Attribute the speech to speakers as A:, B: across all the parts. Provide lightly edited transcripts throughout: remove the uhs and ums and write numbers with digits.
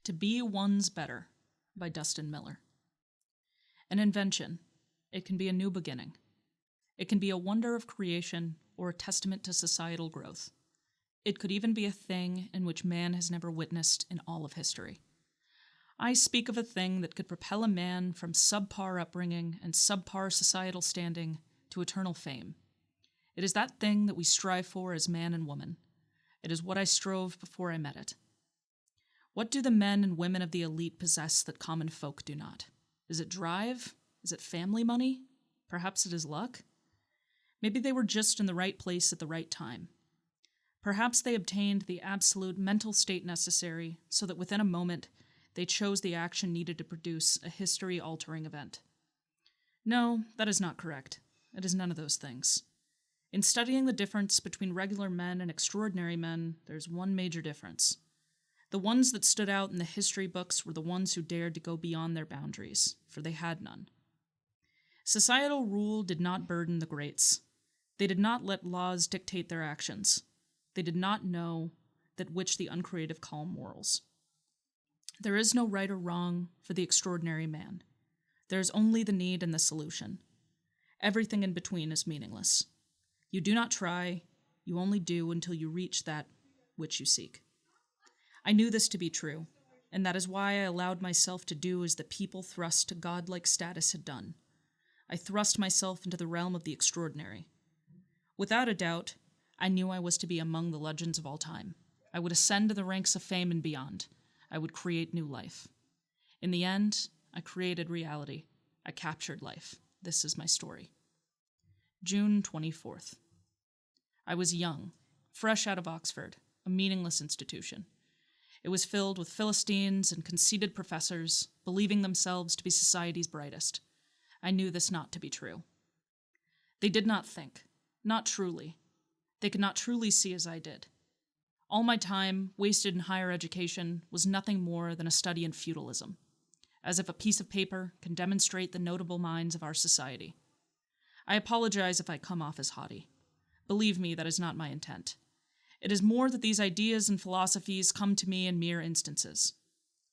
A: To Be One's Better by Dustin Miller. An invention. It can be a new beginning. It can be a wonder of creation or a testament to societal growth. It could even be a thing in which man has never witnessed in all of history. I speak of a thing that could propel a man from subpar upbringing and subpar societal standing to eternal fame. It is that thing that we strive for as man and woman. It is what I strove before I met it. What do the men and women of the elite possess that common folk do not? Is it drive? Is it family money? Perhaps it is luck? Maybe they were just in the right place at the right time. Perhaps they obtained the absolute mental state necessary so that within a moment they chose the action needed to produce a history-altering event. No, that is not correct. It is none of those things. In studying the difference between regular men and extraordinary men, there's one major difference. The ones that stood out in the history books were the ones who dared to go beyond their boundaries, for they had none. Societal rule did not burden the greats. They did not let laws dictate their actions. They did not know that which the uncreative call morals. There is no right or wrong for the extraordinary man. There is only the need and the solution. Everything in between is meaningless. You do not try, you only do until you reach that which you seek. I knew this to be true, and that is why I allowed myself to do as the people thrust to godlike status had done. I thrust myself into the realm of the extraordinary. Without a doubt, I knew I was to be among the legends of all time. I would ascend to the ranks of fame and beyond. I would create new life. In the end, I created reality. I captured life. This is my story. June 24th. I was young, fresh out of Oxford, a meaningless institution. It was filled with Philistines and conceited professors, believing themselves to be society's brightest. I knew this not to be true. They did not think, not truly. They could not truly see as I did. All my time, wasted in higher education, was nothing more than a study in feudalism, as if a piece of paper can demonstrate the notable minds of our society. I apologize if I come off as haughty. Believe me, that is not my intent. It is more that these ideas and philosophies come to me in mere instances.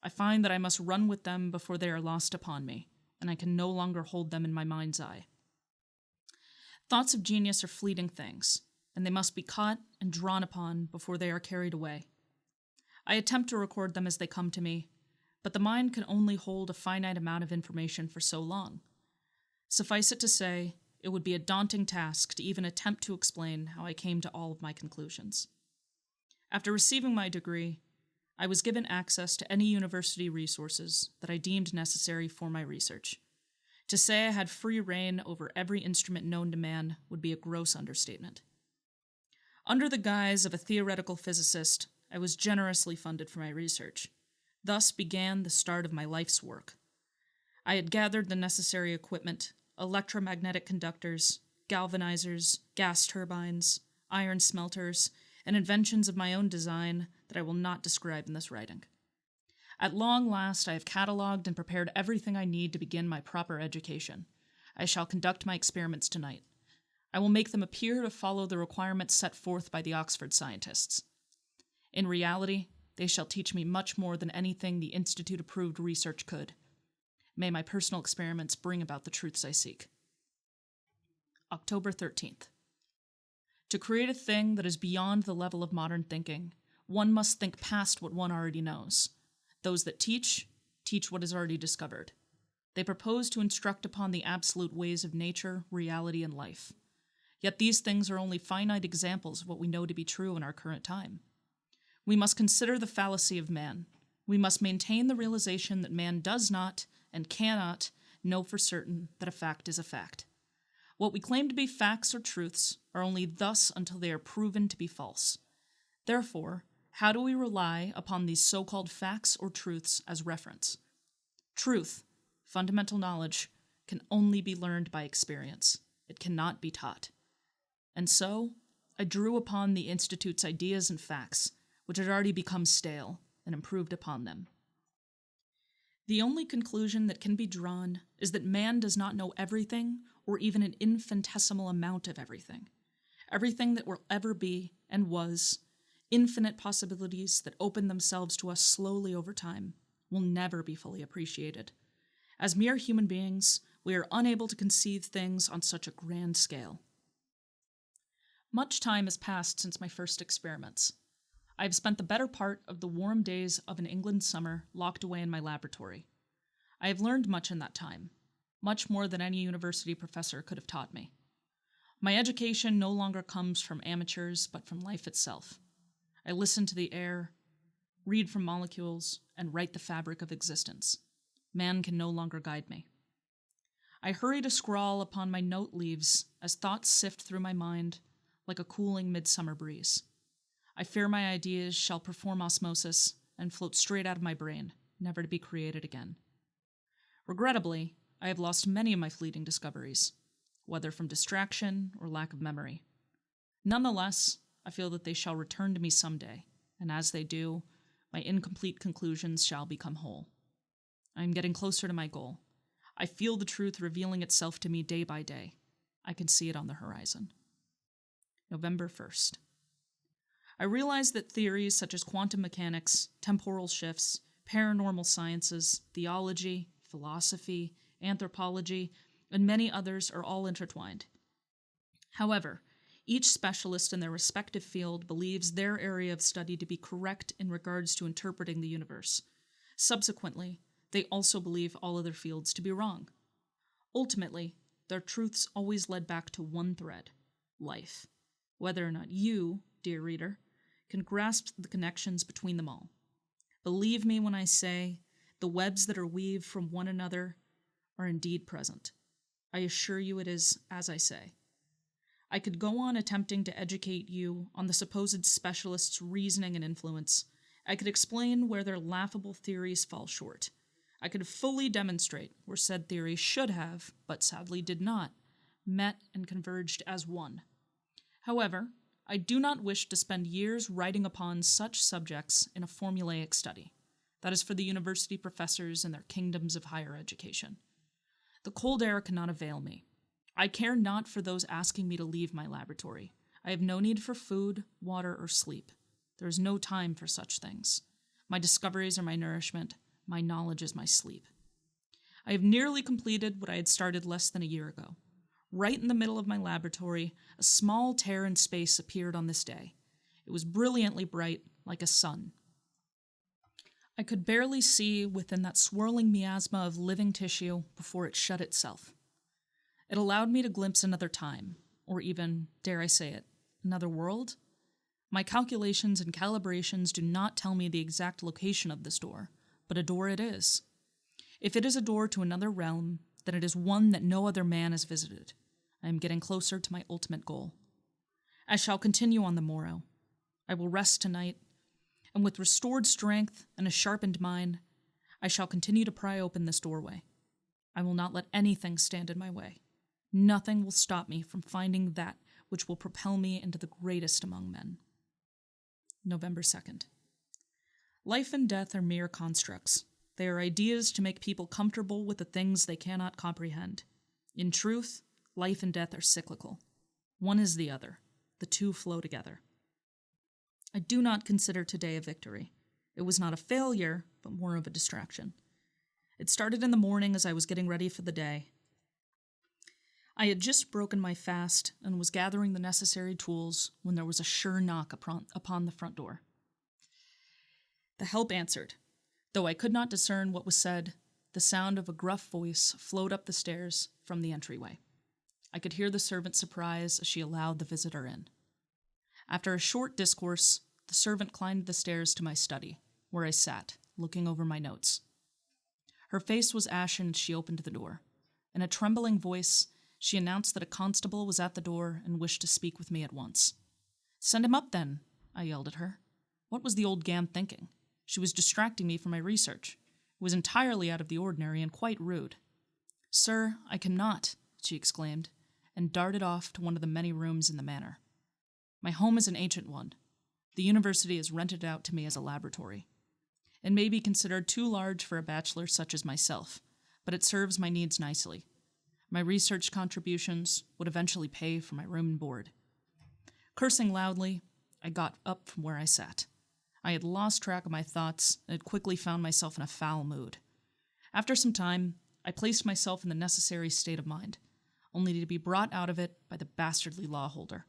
A: I find that I must run with them before they are lost upon me, and I can no longer hold them in my mind's eye. Thoughts of genius are fleeting things, and they must be caught and drawn upon before they are carried away. I attempt to record them as they come to me, but the mind can only hold a finite amount of information for so long. Suffice it to say, it would be a daunting task to even attempt to explain how I came to all of my conclusions. After receiving my degree, I was given access to any university resources that I deemed necessary for my research. To say I had free rein over every instrument known to man would be a gross understatement. Under the guise of a theoretical physicist, I was generously funded for my research. Thus began the start of my life's work. I had gathered the necessary equipment: electromagnetic conductors, galvanizers, gas turbines, iron smelters, and inventions of my own design that I will not describe in this writing. At long last, I have cataloged and prepared everything I need to begin my proper education. I shall conduct my experiments tonight. I will make them appear to follow the requirements set forth by the Oxford scientists. In reality, they shall teach me much more than anything the Institute-approved research could. May my personal experiments bring about the truths I seek. October 13th. To create a thing that is beyond the level of modern thinking, one must think past what one already knows. Those that teach what is already discovered. They propose to instruct upon the absolute ways of nature, reality, and life. Yet these things are only finite examples of what we know to be true in our current time. We must consider the fallacy of man. We must maintain the realization that man does not and cannot know for certain that a fact is a fact. What we claim to be facts or truths are only thus until they are proven to be false. Therefore, how do we rely upon these so-called facts or truths as reference? Truth, fundamental knowledge, can only be learned by experience. It cannot be taught. And so, I drew upon the Institute's ideas and facts, which had already become stale, and improved upon them. The only conclusion that can be drawn is that man does not know everything, or even an infinitesimal amount of everything. Everything that will ever be and was, infinite possibilities that open themselves to us slowly over time, will never be fully appreciated. As mere human beings, we are unable to conceive things on such a grand scale. Much time has passed since my first experiments. I have spent the better part of the warm days of an England summer locked away in my laboratory. I have learned much in that time, much more than any university professor could have taught me. My education no longer comes from amateurs, but from life itself. I listen to the air, read from molecules, and write the fabric of existence. Man can no longer guide me. I hurry to scrawl upon my note leaves as thoughts sift through my mind like a cooling midsummer breeze. I fear my ideas shall perform osmosis and float straight out of my brain, never to be created again. Regrettably, I have lost many of my fleeting discoveries, whether from distraction or lack of memory. Nonetheless, I feel that they shall return to me someday, and as they do, my incomplete conclusions shall become whole. I am getting closer to my goal. I feel the truth revealing itself to me day by day. I can see it on the horizon. November 1st. I realize that theories such as quantum mechanics, temporal shifts, paranormal sciences, theology, philosophy, anthropology, and many others are all intertwined. However, each specialist in their respective field believes their area of study to be correct in regards to interpreting the universe. Subsequently, they also believe all other fields to be wrong. Ultimately, their truths always led back to one thread: life. Whether or not you, dear reader, can grasp the connections between them all. Believe me when I say the webs that are weaved from one another are indeed present. I assure you it is as I say. I could go on attempting to educate you on the supposed specialists' reasoning and influence. I could explain where their laughable theories fall short. I could fully demonstrate where said theories should have, but sadly did not, met and converged as one. However, I do not wish to spend years writing upon such subjects in a formulaic study. That is for the university professors and their kingdoms of higher education. The cold air cannot avail me. I care not for those asking me to leave my laboratory. I have no need for food, water, or sleep. There is no time for such things. My discoveries are my nourishment. My knowledge is my sleep. I have nearly completed what I had started less than a year ago. Right in the middle of my laboratory, a small tear in space appeared on this day. It was brilliantly bright, like a sun. I could barely see within that swirling miasma of living tissue before it shut itself. It allowed me to glimpse another time, or even, dare I say it, another world? My calculations and calibrations do not tell me the exact location of this door, but a door it is. If it is a door to another realm, then it is one that no other man has visited. I am getting closer to my ultimate goal. I shall continue on the morrow. I will rest tonight, and with restored strength and a sharpened mind, I shall continue to pry open this doorway. I will not let anything stand in my way. Nothing will stop me from finding that which will propel me into the greatest among men. November 2nd. Life and death are mere constructs. They are ideas to make people comfortable with the things they cannot comprehend. In truth, life and death are cyclical. One is the other. The two flow together. I do not consider today a victory. It was not a failure, but more of a distraction. It started in the morning as I was getting ready for the day. I had just broken my fast and was gathering the necessary tools when there was a sure knock upon the front door. The help answered. Though I could not discern what was said, the sound of a gruff voice flowed up the stairs from the entryway. I could hear the servant's surprise as she allowed the visitor in. After a short discourse, the servant climbed the stairs to my study, where I sat, looking over my notes. Her face was ashen as she opened the door. In a trembling voice, she announced that a constable was at the door and wished to speak with me at once. "Send him up, then," I yelled at her. What was the old gam thinking? She was distracting me from my research. It was entirely out of the ordinary and quite rude. "Sir, I cannot," she exclaimed, and darted off to one of the many rooms in the manor. My home is an ancient one. The university has rented it out to me as a laboratory. It may be considered too large for a bachelor such as myself, but it serves my needs nicely. My research contributions would eventually pay for my room and board. Cursing loudly, I got up from where I sat. I had lost track of my thoughts and had quickly found myself in a foul mood. After some time, I placed myself in the necessary state of mind, only to be brought out of it by the bastardly lawholder.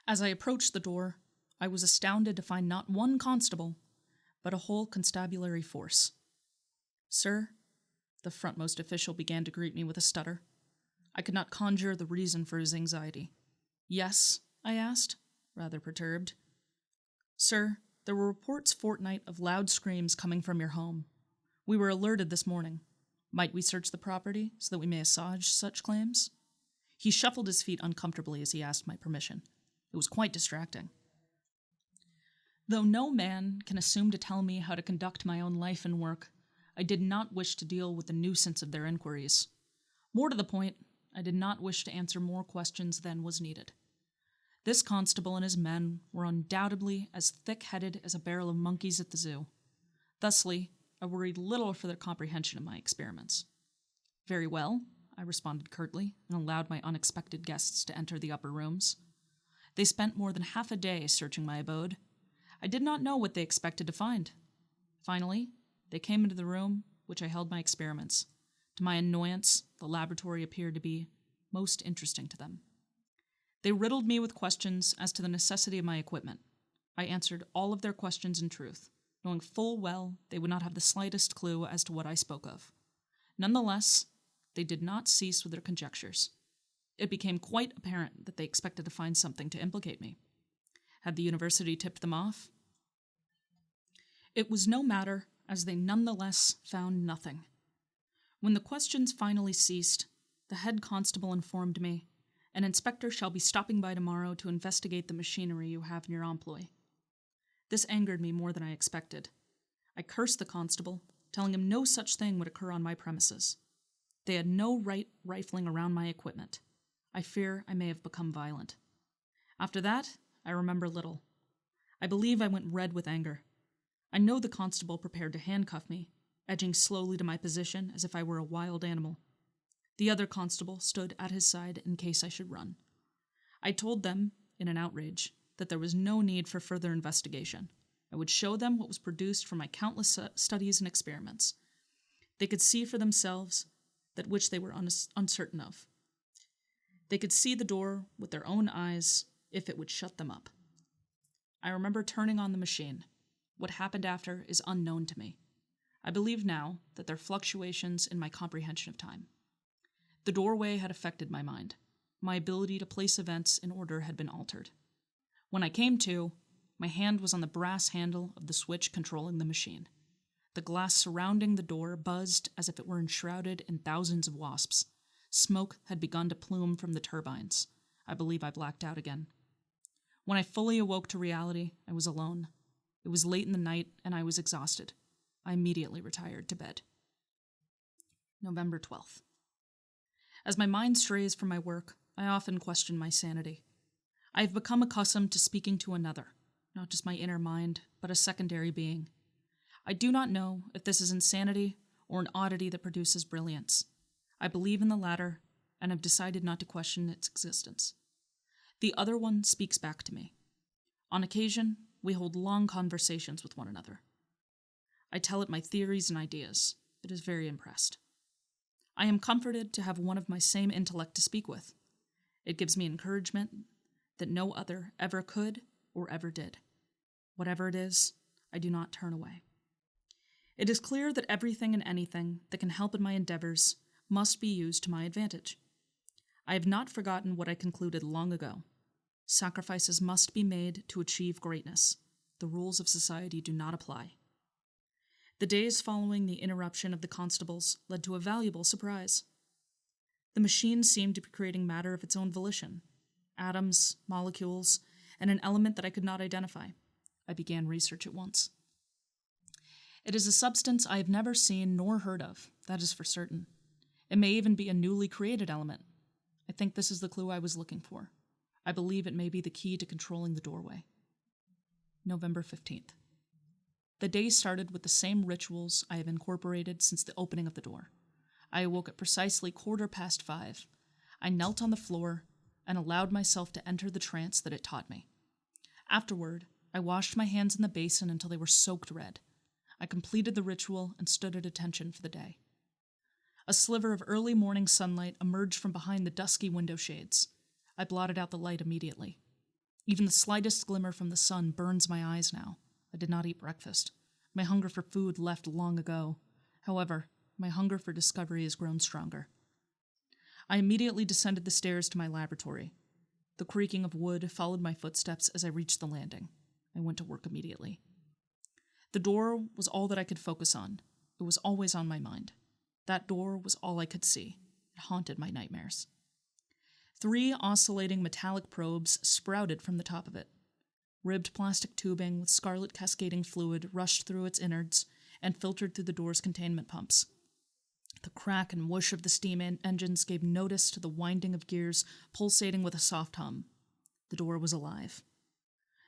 A: As I approached the door, I was astounded to find not one constable, but a whole constabulary force. "Sir," the frontmost official began to greet me with a stutter. I could not conjure the reason for his anxiety. "Yes?" I asked, rather perturbed. "Sir, there were reports fortnight of loud screams coming from your home. We were alerted this morning. Might we search the property so that we may assuage such claims?" He shuffled his feet uncomfortably as he asked my permission. It was quite distracting. Though no man can assume to tell me how to conduct my own life and work, I did not wish to deal with the nuisance of their inquiries. More to the point, I did not wish to answer more questions than was needed. This constable and his men were undoubtedly as thick-headed as a barrel of monkeys at the zoo. Thusly, I worried little for their comprehension of my experiments. "Very well," I responded curtly, and allowed my unexpected guests to enter the upper rooms. They spent more than half a day searching my abode. I did not know what they expected to find. Finally, they came into the room which I held my experiments. To my annoyance, the laboratory appeared to be most interesting to them. They riddled me with questions as to the necessity of my equipment. I answered all of their questions in truth, knowing full well they would not have the slightest clue as to what I spoke of. Nonetheless, they did not cease with their conjectures. It became quite apparent that they expected to find something to implicate me. Had the university tipped them off? It was no matter, as they nonetheless found nothing. When the questions finally ceased, the head constable informed me, "An inspector shall be stopping by tomorrow to investigate the machinery you have in your employ." This angered me more than I expected. I cursed the constable, telling him no such thing would occur on my premises. They had no right rifling around my equipment. I fear I may have become violent. After that, I remember little. I believe I went red with anger. I know the constable prepared to handcuff me, edging slowly to my position as if I were a wild animal. The other constable stood at his side in case I should run. I told them, in an outrage, that there was no need for further investigation. I would show them what was produced from my countless studies and experiments. They could see for themselves that which they were uncertain of. They could see the door with their own eyes if it would shut them up. I remember turning on the machine. What happened after is unknown to me. I believe now that there are fluctuations in my comprehension of time. The doorway had affected my mind. My ability to place events in order had been altered. When I came to, my hand was on the brass handle of the switch controlling the machine. The glass surrounding the door buzzed as if it were enshrouded in thousands of wasps. Smoke had begun to plume from the turbines. I believe I blacked out again. When I fully awoke to reality, I was alone. It was late in the night, and I was exhausted. I immediately retired to bed. November 12th. As my mind strays from my work, I often question my sanity. I have become accustomed to speaking to another, not just my inner mind, but a secondary being. I do not know if this is insanity or an oddity that produces brilliance. I believe in the latter, and have decided not to question its existence. The other one speaks back to me. On occasion, we hold long conversations with one another. I tell it my theories and ideas. It is very impressed. I am comforted to have one of my same intellect to speak with. It gives me encouragement that no other ever could or ever did. Whatever it is, I do not turn away. It is clear that everything and anything that can help in my endeavors must be used to my advantage. I have not forgotten what I concluded long ago. Sacrifices must be made to achieve greatness. The rules of society do not apply. The days following the interruption of the constables led to a valuable surprise. The machine seemed to be creating matter of its own volition, atoms, molecules, and an element that I could not identify. I began research at once. It is a substance I have never seen nor heard of, that is for certain. It may even be a newly created element. I think this is the clue I was looking for. I believe it may be the key to controlling the doorway. November 15th. The day started with the same rituals I have incorporated since the opening of the door. I awoke at precisely 5:15. I knelt on the floor and allowed myself to enter the trance that it taught me. Afterward, I washed my hands in the basin until they were soaked red. I completed the ritual and stood at attention for the day. A sliver of early morning sunlight emerged from behind the dusky window shades. I blotted out the light immediately. Even the slightest glimmer from the sun burns my eyes now. I did not eat breakfast. My hunger for food left long ago. However, my hunger for discovery has grown stronger. I immediately descended the stairs to my laboratory. The creaking of wood followed my footsteps as I reached the landing. I went to work immediately. The door was all that I could focus on. It was always on my mind. That door was all I could see. It haunted my nightmares. 3 oscillating metallic probes sprouted from the top of it. Ribbed plastic tubing with scarlet cascading fluid rushed through its innards and filtered through the door's containment pumps. The crack and whoosh of the steam engines gave notice to the winding of gears pulsating with a soft hum. The door was alive.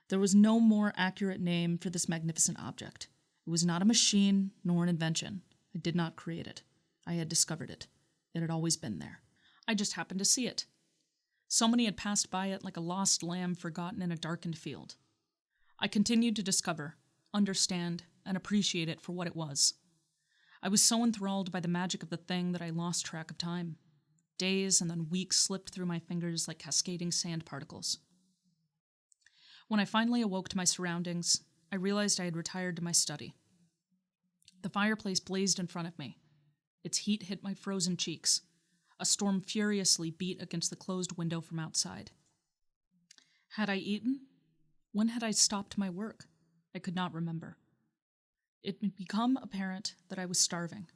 A: There was no more accurate name for this magnificent object. It was not a machine nor an invention. I did not create it. I had discovered it. It had always been there. I just happened to see it. So many had passed by it like a lost lamb forgotten in a darkened field. I continued to discover, understand, and appreciate it for what it was. I was so enthralled by the magic of the thing that I lost track of time. Days and then weeks slipped through my fingers like cascading sand particles. When I finally awoke to my surroundings, I realized I had retired to my study. The fireplace blazed in front of me. Its heat hit my frozen cheeks. A storm furiously beat against the closed window from outside. Had I eaten? When had I stopped my work? I could not remember. It had become apparent that I was starving.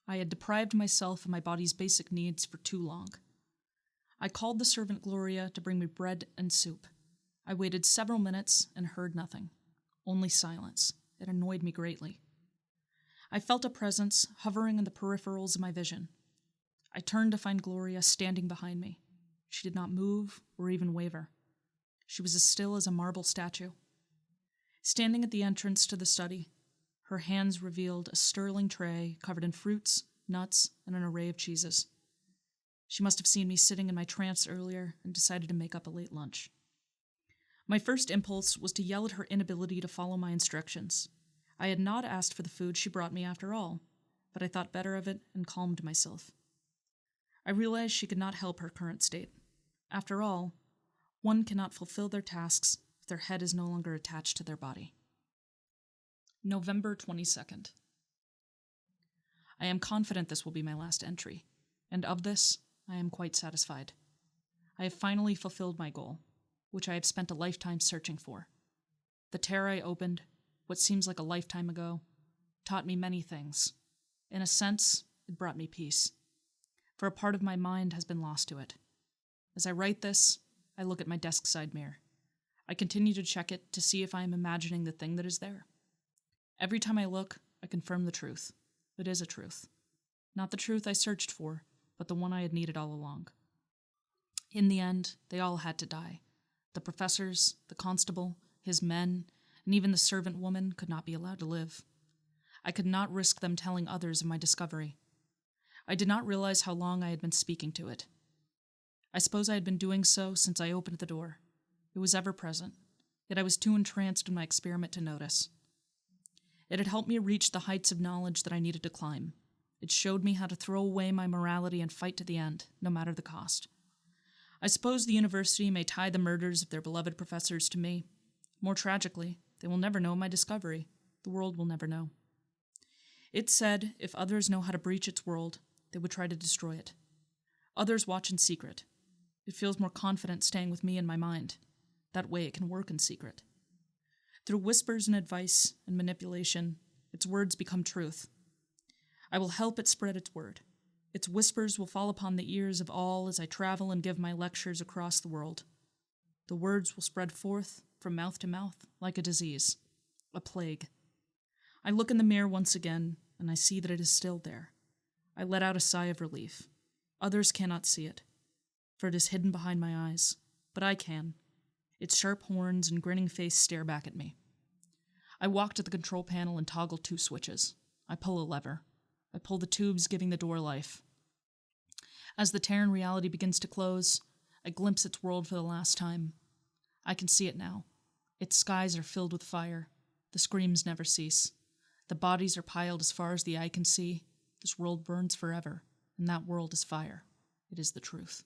A: I had deprived myself of my body's basic needs for too long. I called the servant Gloria to bring me bread and soup. I waited several minutes and heard nothing, only silence. It annoyed me greatly. I felt a presence hovering in the peripherals of my vision. I turned to find Gloria standing behind me. She did not move or even waver. She was as still as a marble statue. Standing at the entrance to the study, her hands revealed a sterling tray covered in fruits, nuts, and an array of cheeses. She must have seen me sitting in my trance earlier and decided to make up a late lunch. My first impulse was to yell at her inability to follow my instructions. I had not asked for the food she brought me after all, but I thought better of it and calmed myself. I realized she could not help her current state. After all, one cannot fulfill their tasks if their head is no longer attached to their body. November 22nd. I am confident this will be my last entry, and of this, I am quite satisfied. I have finally fulfilled my goal, which I have spent a lifetime searching for. The tear I opened, what seems like a lifetime ago, taught me many things. In a sense, it brought me peace, for a part of my mind has been lost to it. As I write this, I look at my desk side mirror. I continue to check it to see if I am imagining the thing that is there. Every time I look, I confirm the truth. It is a truth. Not the truth I searched for, but the one I had needed all along. In the end, they all had to die. The professors, the constable, his men, and even the servant woman could not be allowed to live. I could not risk them telling others of my discovery. I did not realize how long I had been speaking to it. I suppose I had been doing so since I opened the door. It was ever present, yet I was too entranced in my experiment to notice. It had helped me reach the heights of knowledge that I needed to climb. It showed me how to throw away my morality and fight to the end, no matter the cost. I suppose the university may tie the murders of their beloved professors to me. More tragically, they will never know my discovery. The world will never know. It said if others know how to breach its world, they would try to destroy it. Others watch in secret. It feels more confident staying with me in my mind. That way it can work in secret. Through whispers and advice and manipulation, its words become truth. I will help it spread its word. Its whispers will fall upon the ears of all as I travel and give my lectures across the world. The words will spread forth from mouth to mouth like a disease, a plague. I look in the mirror once again, and I see that it is still there. I let out a sigh of relief. Others cannot see it, for it is hidden behind my eyes, but I can. Its sharp horns and grinning face stare back at me. I walk to the control panel and toggle 2 switches. I pull a lever. I pull the tubes, giving the door life. As the tear in reality begins to close, I glimpse its world for the last time. I can see it now. Its skies are filled with fire. The screams never cease. The bodies are piled as far as the eye can see. This world burns forever, and that world is fire. It is the truth.